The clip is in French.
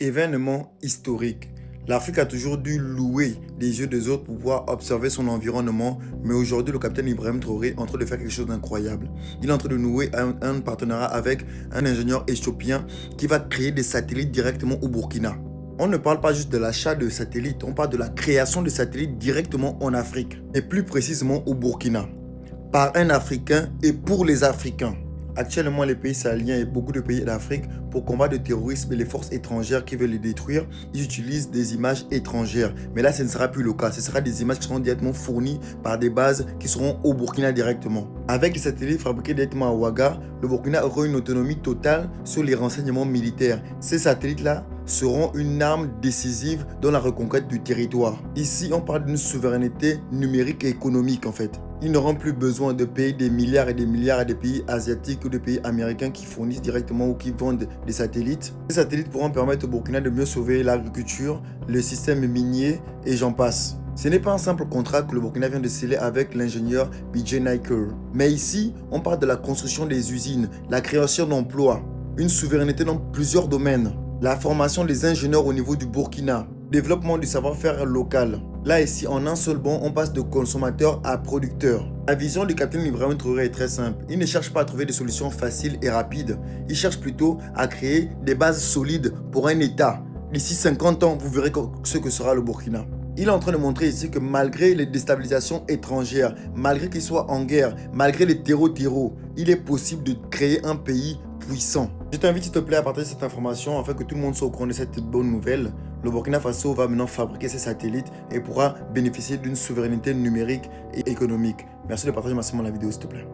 Événement historique. L'Afrique a toujours dû louer les yeux des autres pour pouvoir observer son environnement, mais aujourd'hui, le capitaine Ibrahim Traoré est en train de faire quelque chose d'incroyable. Il est en train de nouer un partenariat avec un ingénieur éthiopien qui va créer des satellites directement au Burkina. On ne parle pas juste de l'achat de satellites, on parle de la création de satellites directement en Afrique, et plus précisément au Burkina, par un Africain et pour les Africains. Actuellement, les pays sahéliens et beaucoup de pays d'Afrique, pour combattre le terrorisme et les forces étrangères qui veulent les détruire, ils utilisent des images étrangères. Mais là, ce ne sera plus le cas. Ce sera des images qui seront directement fournies par des bases qui seront au Burkina directement. Avec les satellites fabriqués directement à Ouaga, le Burkina aura une autonomie totale sur les renseignements militaires. Ces satellites-là seront une arme décisive dans la reconquête du territoire. Ici, on parle d'une souveraineté numérique et économique en fait. Ils n'auront plus besoin de payer des milliards et des milliards à des pays asiatiques ou des pays américains qui fournissent directement ou qui vendent des satellites. Ces satellites pourront permettre au Burkina de mieux sauver l'agriculture, le système minier et j'en passe. Ce n'est pas un simple contrat que le Burkina vient de sceller avec l'ingénieur BJ Niker. Mais ici, on parle de la construction des usines, la création d'emplois, une souveraineté dans plusieurs domaines, la formation des ingénieurs au niveau du Burkina, développement du savoir-faire local. Là, ici, en un seul bond, on passe de consommateur à producteur. La vision du capitaine Ibrahim Traoré est très simple. Il ne cherche pas à trouver des solutions faciles et rapides. Il cherche plutôt à créer des bases solides pour un État. D'ici 50 ans, vous verrez ce que sera le Burkina. Il est en train de montrer ici que malgré les déstabilisations étrangères, malgré qu'il soit en guerre, malgré les terreaux, il est possible de créer un pays puissant. Je t'invite s'il te plaît à partager cette information afin que tout le monde soit au courant de cette bonne nouvelle. Le Burkina Faso va maintenant fabriquer ses satellites et pourra bénéficier d'une souveraineté numérique et économique. Merci de partager massivement la vidéo s'il te plaît.